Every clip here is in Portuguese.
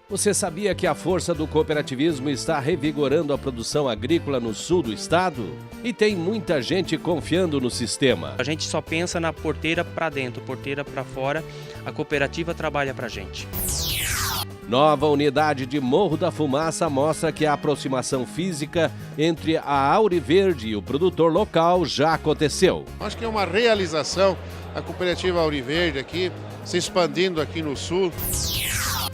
Você sabia que a força do cooperativismo está revigorando a produção agrícola no sul do estado? E tem muita gente confiando no sistema. A gente só pensa na porteira para dentro, porteira para fora. A cooperativa trabalha para a gente. Nova unidade de Morro da Fumaça mostra que a aproximação física entre a Auriverde e o produtor local já aconteceu. Acho que é uma realização a cooperativa Auriverde aqui, se expandindo aqui no sul.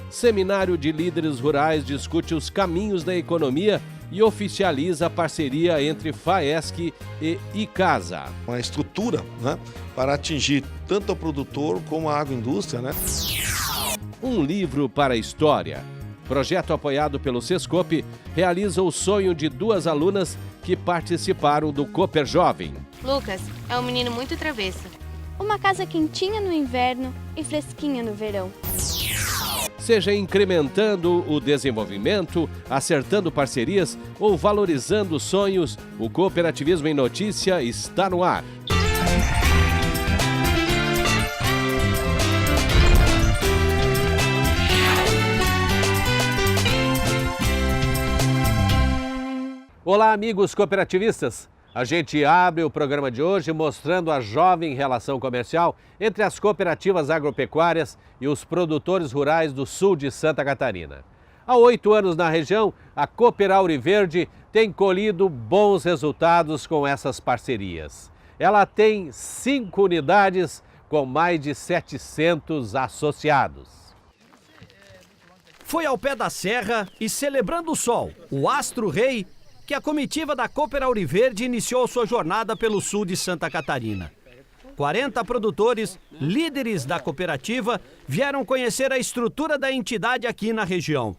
Seminário de líderes rurais discute os caminhos da economia e oficializa a parceria entre FAESC e Icasa. Uma estrutura, né, para atingir tanto o produtor como a agroindústria, né? Um livro para a história. Projeto apoiado pelo Sescope realiza o sonho de duas alunas que participaram do Cooper Jovem. Lucas é um menino muito travesso. Uma casa quentinha no inverno e fresquinha no verão. Seja incrementando o desenvolvimento, acertando parcerias ou valorizando sonhos, o Cooperativismo em Notícia está no ar. Olá, amigos cooperativistas! A gente abre o programa de hoje mostrando a jovem relação comercial entre as cooperativas agropecuárias e os produtores rurais do sul de Santa Catarina. Há 8 anos na região, a Cooper Auriverde tem colhido bons resultados com essas parcerias. Ela tem 5 unidades com mais de 700 associados. Foi ao pé da serra e celebrando o sol, o astro rei, que a comitiva da Cooper Auriverde iniciou sua jornada pelo sul de Santa Catarina. 40 produtores, líderes da cooperativa, vieram conhecer a estrutura da entidade aqui na região.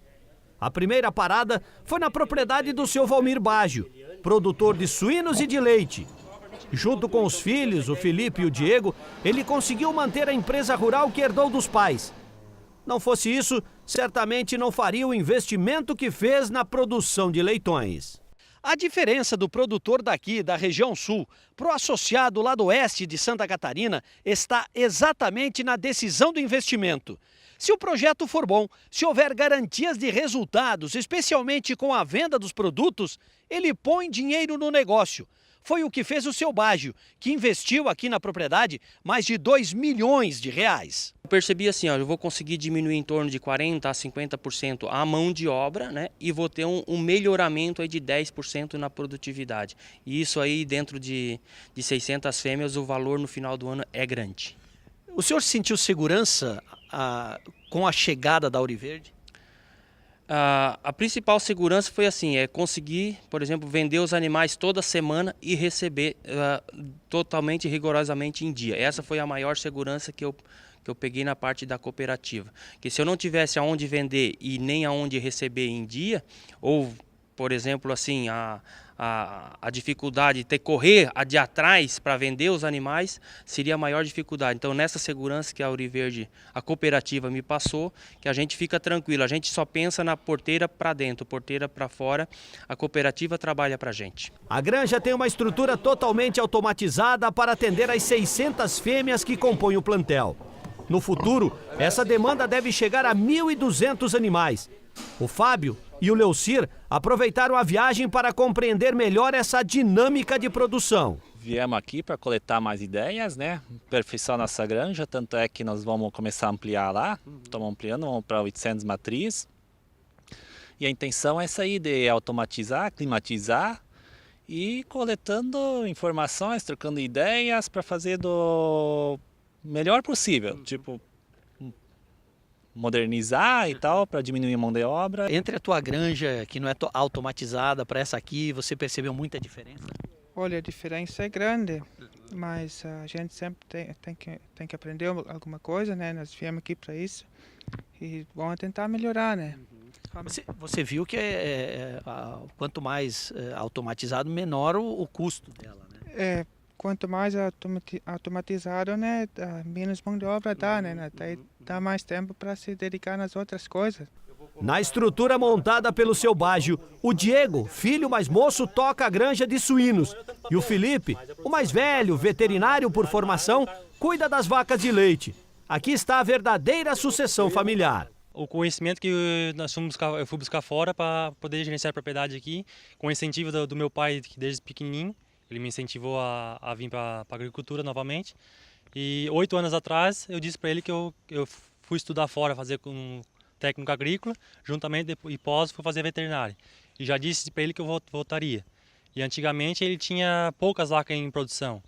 A primeira parada foi na propriedade do seu Valmir Baggio, produtor de suínos e de leite. Junto com os filhos, o Felipe e o Diego, ele conseguiu manter a empresa rural que herdou dos pais. Não fosse isso, certamente não faria o investimento que fez na produção de leitões. A diferença do produtor daqui, da região sul, para o associado lá do oeste de Santa Catarina está exatamente na decisão do investimento. Se o projeto for bom, se houver garantias de resultados, especialmente com a venda dos produtos, ele põe dinheiro no negócio. Foi o que fez o seu Baggio, que investiu aqui na propriedade mais de 2 milhões de reais. Eu percebi assim, eu vou conseguir diminuir em torno de 40% a 50% a mão de obra, né? E vou ter um melhoramento aí de 10% na produtividade. E isso aí dentro de 600 fêmeas, o valor no final do ano é grande. O senhor sentiu segurança com a chegada da Auriverde? A principal segurança foi assim, conseguir, por exemplo, vender os animais toda semana e receber totalmente, rigorosamente em dia. Essa foi a maior segurança que eu peguei na parte da cooperativa. Que se eu não tivesse aonde vender e nem aonde receber em dia, ou, por exemplo, assim, a dificuldade de ter que correr de atrás para vender os animais, seria a maior dificuldade. Então, nessa segurança que a Auriverde, a cooperativa me passou, que a gente fica tranquilo, a gente só pensa na porteira para dentro, porteira para fora, a cooperativa trabalha para a gente. A granja tem uma estrutura totalmente automatizada para atender as 600 fêmeas que compõem o plantel. No futuro, essa demanda deve chegar a 1.200 animais. O Fábio e o Leucir aproveitaram a viagem para compreender melhor essa dinâmica de produção. Viemos aqui para coletar mais ideias, né? Aperfeiçoar nossa granja, tanto é que nós vamos começar a ampliar lá. Estamos ampliando, vamos para 800 matriz. E a intenção é essa aí de automatizar, climatizar e coletando informações, trocando ideias para fazer do melhor possível. Tipo, modernizar e tal, para diminuir a mão de obra. Entre a tua granja, que não é automatizada, para essa aqui, você percebeu muita diferença? Olha, a diferença é grande, mas a gente sempre tem que aprender alguma coisa, né? Nós viemos aqui para isso e vamos tentar melhorar, né? Você viu que quanto mais automatizado, menor o custo dela, né? Quanto mais automatizado, né, menos mão de obra dá, né? Daí dá mais tempo para se dedicar nas outras coisas. Na estrutura montada pelo seu Baggio, o Diego, filho mais moço, toca a granja de suínos. E o Felipe, o mais velho, veterinário por formação, cuida das vacas de leite. Aqui está a verdadeira sucessão familiar. o conhecimento que eu fui buscar fora para poder gerenciar a propriedade aqui, com o incentivo do meu pai, que desde pequenininho, ele me incentivou a vir para a agricultura novamente. E 8 anos atrás eu disse para ele que eu fui estudar fora, fazer com técnico agrícola, juntamente e pós fui fazer veterinária. E já disse para ele que eu voltaria. E antigamente ele tinha poucas vacas em produção.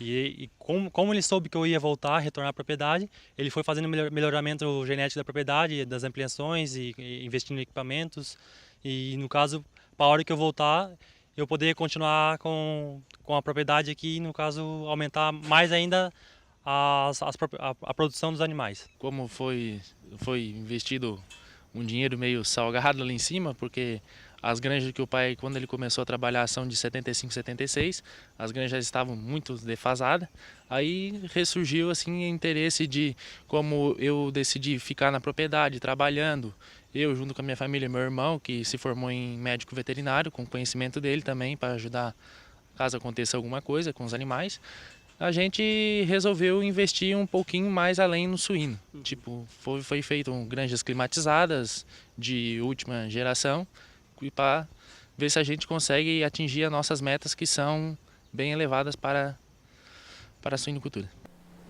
E como ele soube que eu ia voltar, retornar à propriedade, ele foi fazendo melhoramento genético da propriedade, das ampliações e investindo em equipamentos. E no caso, para a hora que eu voltar, eu poder continuar com a propriedade aqui, no caso, aumentar mais ainda a produção dos animais. Como foi investido um dinheiro meio salgado ali em cima, porque as granjas que o pai, quando ele começou a trabalhar, são de 75, 76, as granjas estavam muito defasadas. Aí ressurgiu assim o interesse de, como eu decidi ficar na propriedade, trabalhando, eu junto com a minha família e meu irmão, que se formou em médico veterinário, com conhecimento dele também, para ajudar caso aconteça alguma coisa com os animais, a gente resolveu investir um pouquinho mais além no suíno. Tipo, foi feito granjas climatizadas de última geração, e para ver se a gente consegue atingir as nossas metas, que são bem elevadas para a suinocultura.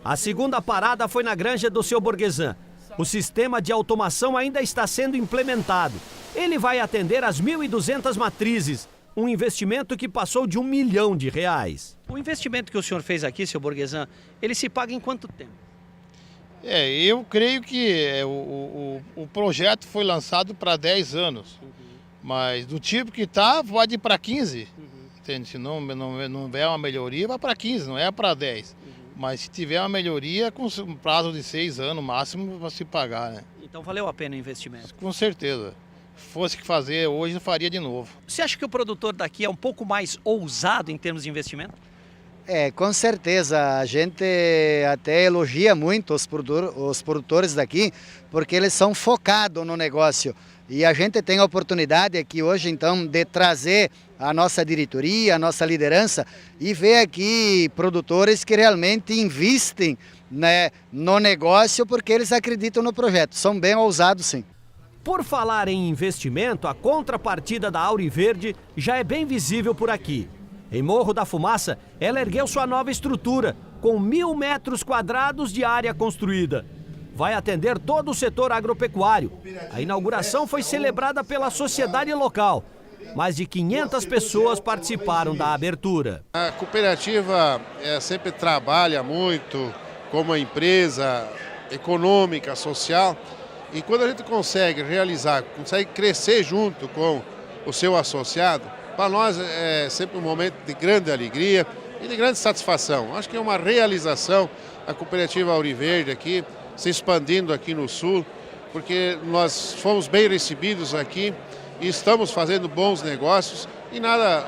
A segunda parada foi na granja do seu Borgesan. O sistema de automação ainda está sendo implementado. Ele vai atender as 1.200 matrizes, um investimento que passou de R$1 milhão. O investimento que o senhor fez aqui, seu Borgesan, ele se paga em quanto tempo? Eu creio que o projeto foi lançado para 10 anos. Mas do tipo que está, pode ir para 15, entende? Se não houver uma melhoria, vai para 15, não é para 10. Mas se tiver uma melhoria, com um prazo de 6 anos máximo, vai se pagar, né? Então valeu a pena o investimento? Com certeza. Se fosse que fazer hoje, eu faria de novo. Você acha que o produtor daqui é um pouco mais ousado em termos de investimento? Com certeza. A gente até elogia muito os produtores daqui, porque eles são focados no negócio. E a gente tem a oportunidade aqui hoje, então, de trazer a nossa diretoria, a nossa liderança e ver aqui produtores que realmente investem, né, no negócio porque eles acreditam no projeto. São bem ousados, sim. Por falar em investimento, a contrapartida da Auriverde já é bem visível por aqui. Em Morro da Fumaça, ela ergueu sua nova estrutura, com 1.000 metros quadrados de área construída. Vai atender todo o setor agropecuário. A inauguração foi celebrada pela sociedade local. Mais de 500 pessoas participaram da abertura. A cooperativa sempre trabalha muito como uma empresa econômica, social. E quando a gente consegue realizar, consegue crescer junto com o seu associado, para nós é sempre um momento de grande alegria e de grande satisfação. Acho que é uma realização a cooperativa Auriverde aqui, se expandindo aqui no Sul, porque nós fomos bem recebidos aqui e estamos fazendo bons negócios e nada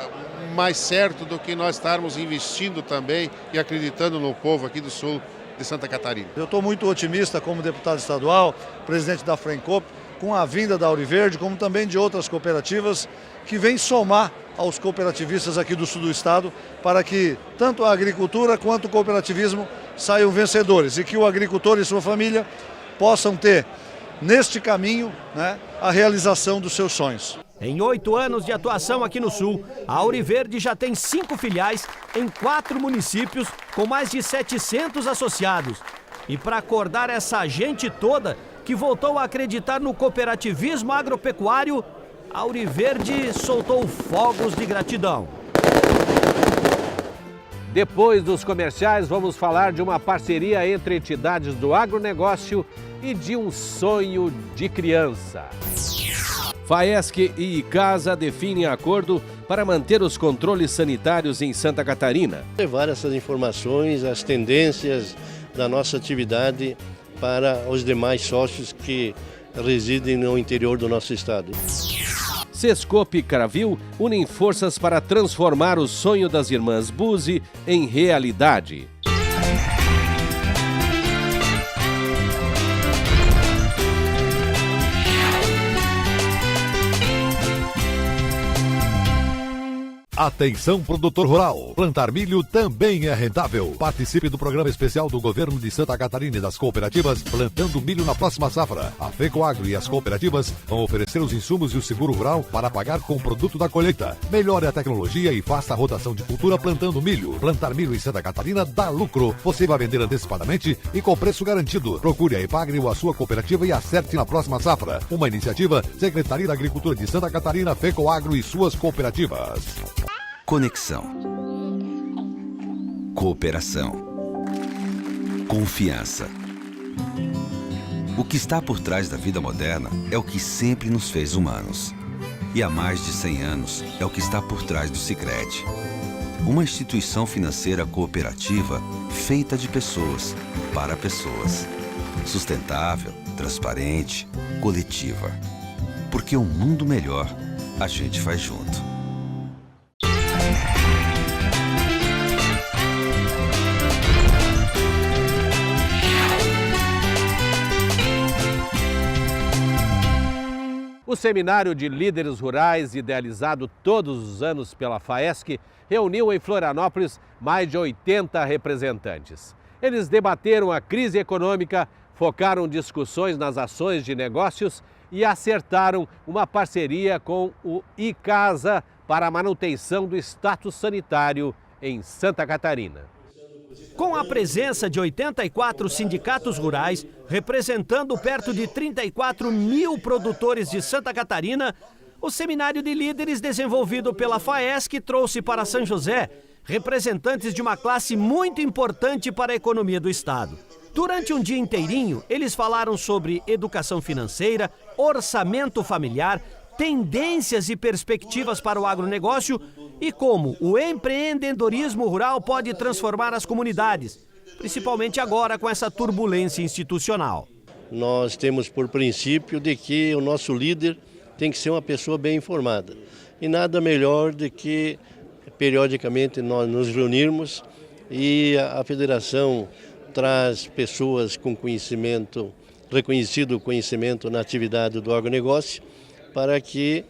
mais certo do que nós estarmos investindo também e acreditando no povo aqui do Sul de Santa Catarina. Eu estou muito otimista como deputado estadual, presidente da Frencop, com a vinda da Auriverde, como também de outras cooperativas que vêm somar aos cooperativistas aqui do sul do estado para que tanto a agricultura quanto o cooperativismo saiam vencedores e que o agricultor e sua família possam ter, neste caminho, né, a realização dos seus sonhos. Em 8 anos de atuação aqui no Sul, a Auriverde já tem 5 filiais em 4 municípios com mais de 700 associados. E para acordar essa gente toda que voltou a acreditar no cooperativismo agropecuário, a Auriverde soltou fogos de gratidão. Depois dos comerciais, vamos falar de uma parceria entre entidades do agronegócio e de um sonho de criança. Faesc e Icasa definem acordo para manter os controles sanitários em Santa Catarina. Levar essas informações, as tendências da nossa atividade para os demais sócios que residem no interior do nosso estado. Sescope e Cravil unem forças para transformar o sonho das irmãs Buzzi em realidade. Atenção, produtor rural. Plantar milho também é rentável. Participe do programa especial do governo de Santa Catarina e das cooperativas Plantando Milho na próxima safra. A FECOAGRO e as cooperativas vão oferecer os insumos e o seguro rural para pagar com o produto da colheita. Melhore a tecnologia e faça a rotação de cultura plantando milho. Plantar milho em Santa Catarina dá lucro. Você vai vender antecipadamente e com preço garantido. Procure a EPAGRE ou a sua cooperativa e acerte na próxima safra. Uma iniciativa Secretaria da Agricultura de Santa Catarina, FECOAGRO e suas cooperativas. Conexão. Cooperação. Confiança. O que está por trás da vida moderna é o que sempre nos fez humanos. E há mais de 100 anos é o que está por trás do Sicredi. Uma instituição financeira cooperativa feita de pessoas, para pessoas. Sustentável, transparente, coletiva. Porque um mundo melhor a gente faz junto. O Seminário de Líderes Rurais, idealizado todos os anos pela FAESC, reuniu em Florianópolis mais de 80 representantes. Eles debateram a crise econômica, focaram discussões nas ações de negócios e acertaram uma parceria com o ICASA para a manutenção do status sanitário em Santa Catarina. Com a presença de 84 sindicatos rurais, representando perto de 34 mil produtores de Santa Catarina, o Seminário de Líderes desenvolvido pela FAESC trouxe para São José representantes de uma classe muito importante para a economia do estado. Durante um dia inteirinho, eles falaram sobre educação financeira, orçamento familiar, tendências e perspectivas para o agronegócio e como o empreendedorismo rural pode transformar as comunidades, principalmente agora com essa turbulência institucional. Nós temos por princípio de que o nosso líder tem que ser uma pessoa bem informada. E nada melhor do que periodicamente nós nos reunirmos e a federação traz pessoas com conhecimento, reconhecido conhecimento na atividade do agronegócio, para que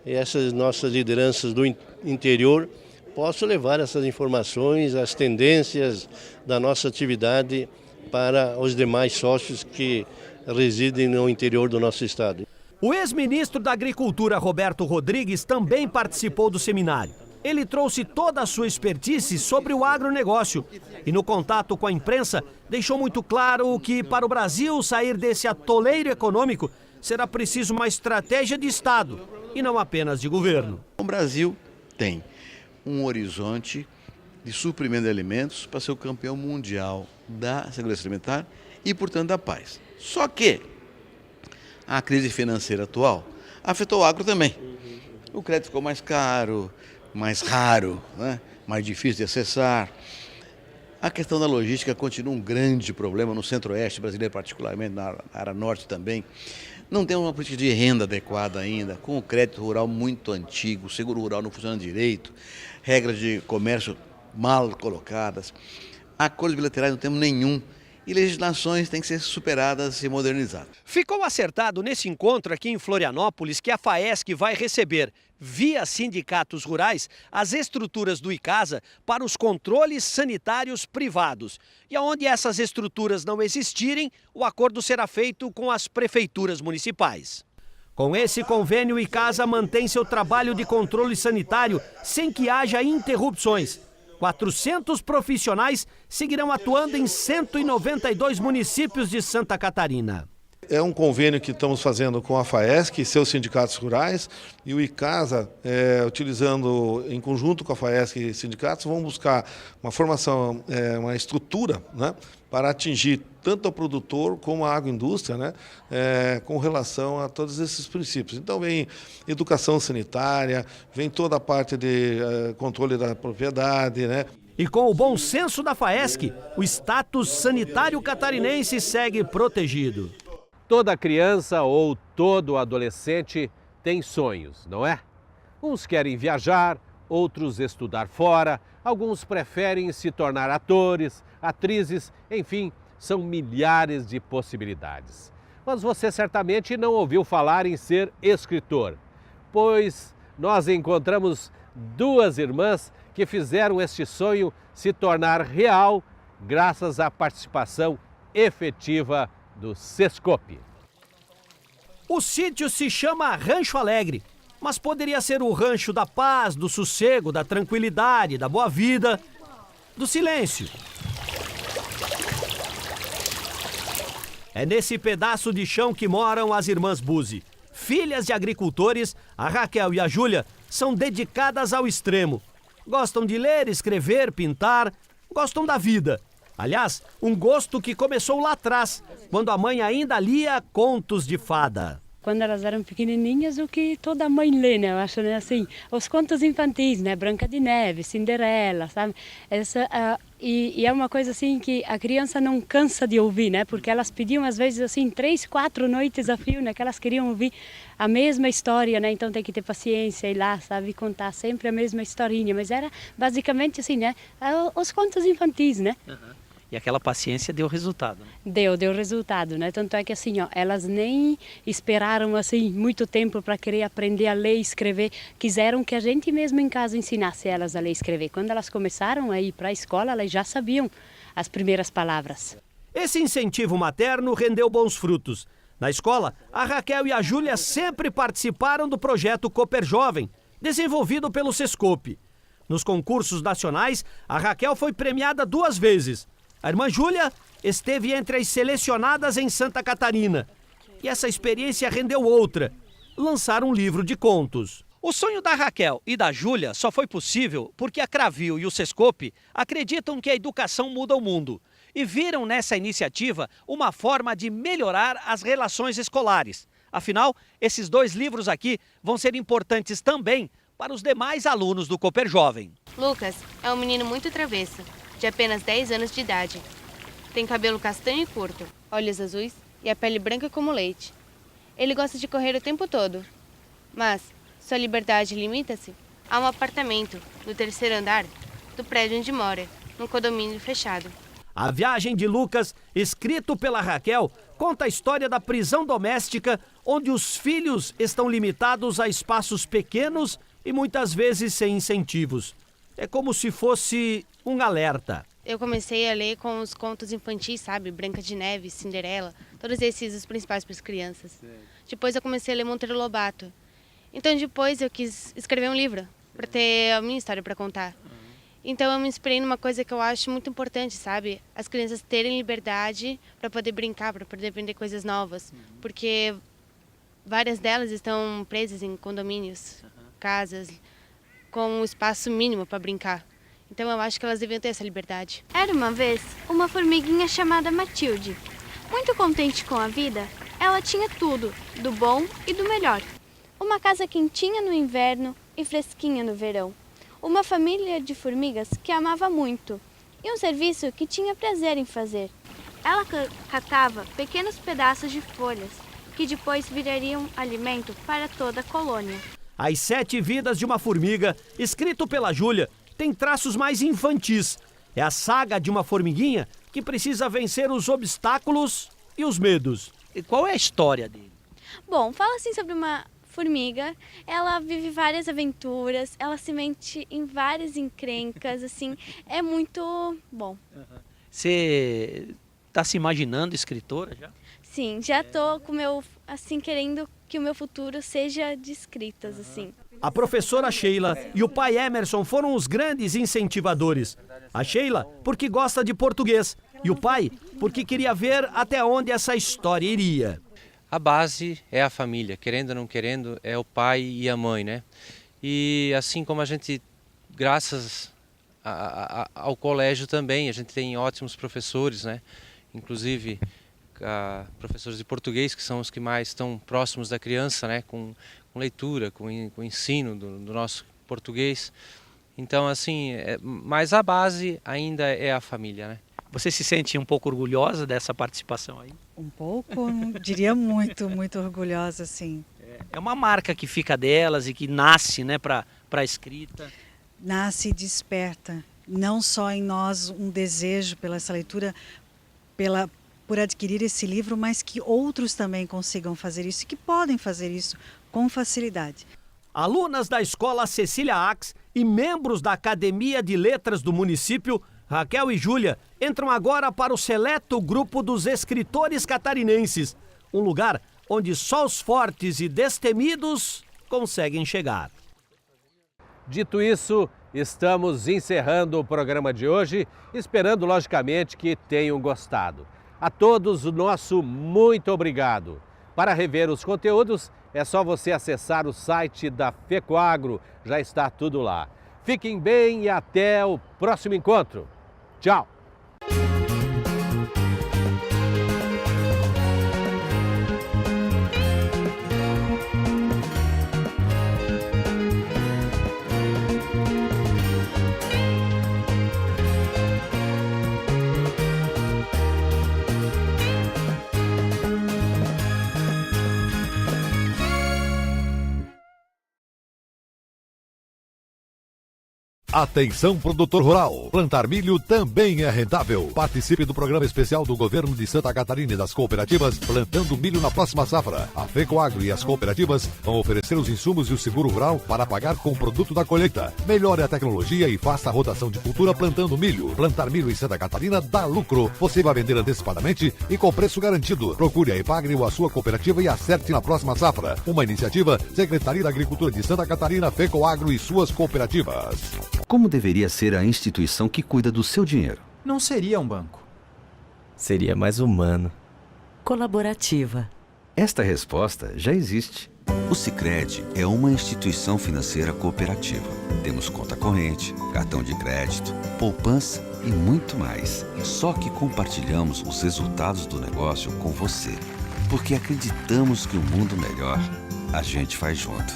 essas nossas lideranças do interior possam levar essas informações, as tendências da nossa atividade para os demais sócios que residem no interior do nosso estado. O ex-ministro da Agricultura, Roberto Rodrigues, também participou do seminário. Ele trouxe toda a sua expertise sobre o agronegócio e, no contato com a imprensa, deixou muito claro que, para o Brasil sair desse atoleiro econômico, será preciso uma estratégia de Estado e não apenas de governo. O Brasil tem um horizonte de suprimento de alimentos para ser o campeão mundial da segurança alimentar e, portanto, da paz. Só que a crise financeira atual afetou o agro também. O crédito ficou mais caro, mais raro, né? Mais difícil de acessar. A questão da logística continua um grande problema no centro-oeste brasileiro, particularmente na área norte também. Não tem uma política de renda adequada ainda, com o crédito rural muito antigo, o seguro rural não funciona direito, regras de comércio mal colocadas, acordos bilaterais não temos nenhum e legislações têm que ser superadas e modernizadas. Ficou acertado nesse encontro aqui em Florianópolis que a FAESC vai receber, via sindicatos rurais, as estruturas do ICASA para os controles sanitários privados. E onde essas estruturas não existirem, o acordo será feito com as prefeituras municipais. Com esse convênio, o ICASA mantém seu trabalho de controle sanitário sem que haja interrupções. 400 profissionais seguirão atuando em 192 municípios de Santa Catarina. É um convênio que estamos fazendo com a FAESC e seus sindicatos rurais e o ICASA, utilizando em conjunto com a FAESC e sindicatos, vão buscar uma formação, uma estrutura, né, para atingir tanto o produtor como a agroindústria, né, com relação a todos esses princípios. Então vem educação sanitária, vem toda a parte de controle da propriedade, né. E com o bom senso da FAESC, o status sanitário catarinense segue protegido. Toda criança ou todo adolescente tem sonhos, não é? Uns querem viajar, outros estudar fora, alguns preferem se tornar atores, atrizes, enfim, são milhares de possibilidades. Mas você certamente não ouviu falar em ser escritor, pois nós encontramos duas irmãs que fizeram este sonho se tornar real graças à participação efetiva do Sescope. O sítio se chama Rancho Alegre, mas poderia ser o rancho da paz, do sossego, da tranquilidade, da boa vida, do silêncio. É nesse pedaço de chão que moram as irmãs Buzzi. Filhas de agricultores, a Raquel e a Júlia são dedicadas ao extremo. Gostam de ler, escrever, pintar, gostam da vida. Aliás, um gosto que começou lá atrás, quando a mãe ainda lia contos de fada. Quando elas eram pequenininhas, o que toda mãe lê, né? Eu acho, né? Assim, os contos infantis, né? Branca de Neve, Cinderela, sabe? E é uma coisa assim que a criança não cansa de ouvir, né? Porque elas pediam às vezes assim 3, 4 noites a fio, né? Que elas queriam ouvir a mesma história, né? Então tem que ter paciência e ir lá, sabe? Contar sempre a mesma historinha. Mas era basicamente assim, né? Os contos infantis, né? E aquela paciência deu resultado, né? Deu resultado, né? Tanto é que assim, ó, elas nem esperaram assim muito tempo para querer aprender a ler e escrever. Quiseram que a gente mesmo em casa ensinasse elas a ler e escrever. Quando elas começaram a ir para a escola, elas já sabiam as primeiras palavras. Esse incentivo materno rendeu bons frutos. Na escola, a Raquel e a Júlia sempre participaram do projeto Cooper Jovem, desenvolvido pelo Sescope. Nos concursos nacionais, a Raquel foi premiada 2 vezes. A irmã Júlia esteve entre as selecionadas em Santa Catarina. E essa experiência rendeu outra: lançar um livro de contos. O sonho da Raquel e da Júlia só foi possível porque a Cravil e o Sescope acreditam que a educação muda o mundo e viram nessa iniciativa uma forma de melhorar as relações escolares. Afinal, esses 2 livros aqui vão ser importantes também para os demais alunos do Cooper Jovem. Lucas é um menino muito travesso, de apenas 10 anos de idade. Tem cabelo castanho e curto, olhos azuis e a pele branca como leite. Ele gosta de correr o tempo todo, mas sua liberdade limita-se a um apartamento no 3º andar do prédio onde mora, num condomínio fechado. A Viagem de Lucas, escrito pela Raquel, conta a história da prisão doméstica, onde os filhos estão limitados a espaços pequenos e muitas vezes sem incentivos. É como se fosse um alerta. Eu comecei a ler com os contos infantis, sabe? Branca de Neve, Cinderela, todos esses os principais para as crianças. Depois eu comecei a ler Monteiro Lobato. Então depois eu quis escrever um livro para ter a minha história para contar. Então eu me inspirei numa coisa que eu acho muito importante, sabe? As crianças terem liberdade para poder brincar, para poder aprender coisas novas. Porque várias delas estão presas em condomínios, casas, com um espaço mínimo para brincar. Então eu acho que elas deviam ter essa liberdade. Era uma vez uma formiguinha chamada Matilde. Muito contente com a vida, ela tinha tudo, do bom e do melhor. Uma casa quentinha no inverno e fresquinha no verão. Uma família de formigas que amava muito e um serviço que tinha prazer em fazer. Ela catava pequenos pedaços de folhas que depois virariam alimento para toda a colônia. As 7 Vidas de uma Formiga, escrito pela Júlia, tem traços mais infantis. É a saga de uma formiguinha que precisa vencer os obstáculos e os medos. E qual é a história dele? Bom, fala assim sobre uma formiga. Ela vive várias aventuras, ela se mete em várias encrencas, assim, é muito bom. Você está se imaginando escritora já? Sim, já tô com assim, querendo que o meu futuro seja de escritas, assim. A professora Sheila e o pai Emerson foram os grandes incentivadores. A Sheila, porque gosta de português, e o pai, porque queria ver até onde essa história iria. A base é a família, querendo ou não querendo, é o pai e a mãe, né? E assim como a gente, graças ao colégio também, a gente tem ótimos professores, né? Inclusive professores de português, que são os que mais estão próximos da criança, né? Com leitura, com ensino do nosso português. Então, assim, mas a base ainda é a família, né? Você se sente um pouco orgulhosa dessa participação aí? Um pouco, diria muito orgulhosa, sim. É uma marca que fica delas e que nasce, né, para a escrita. Nasce e desperta, não só em nós um desejo pela essa leitura, por adquirir esse livro, mas que outros também consigam fazer isso e que podem fazer isso com facilidade. Alunas da Escola Cecília Ax e membros da Academia de Letras do município, Raquel e Júlia, entram agora para o seleto grupo dos escritores catarinenses, um lugar onde só os fortes e destemidos conseguem chegar. Dito isso, estamos encerrando o programa de hoje, esperando logicamente que tenham gostado. A todos o nosso muito obrigado. Para rever os conteúdos, é só você acessar o site da FECOAGRO, já está tudo lá. Fiquem bem e até o próximo encontro. Tchau! Atenção, produtor rural. Plantar milho também é rentável. Participe do programa especial do governo de Santa Catarina e das cooperativas Plantando Milho na próxima safra. A FECOAGRO e as cooperativas vão oferecer os insumos e o seguro rural para pagar com o produto da colheita. Melhore a tecnologia e faça a rotação de cultura plantando milho. Plantar milho em Santa Catarina dá lucro. Você vai vender antecipadamente e com preço garantido. Procure a EPAGRE ou a sua cooperativa e acerte na próxima safra. Uma iniciativa Secretaria da Agricultura de Santa Catarina, FECOAGRO e suas cooperativas. Como deveria ser a instituição que cuida do seu dinheiro? Não seria um banco. Seria mais humano. Colaborativa. Esta resposta já existe. O Sicredi é uma instituição financeira cooperativa. Temos conta corrente, cartão de crédito, poupança e muito mais. Só que compartilhamos os resultados do negócio com você. Porque acreditamos que um mundo melhor a gente faz junto.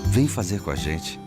Vem fazer com a gente.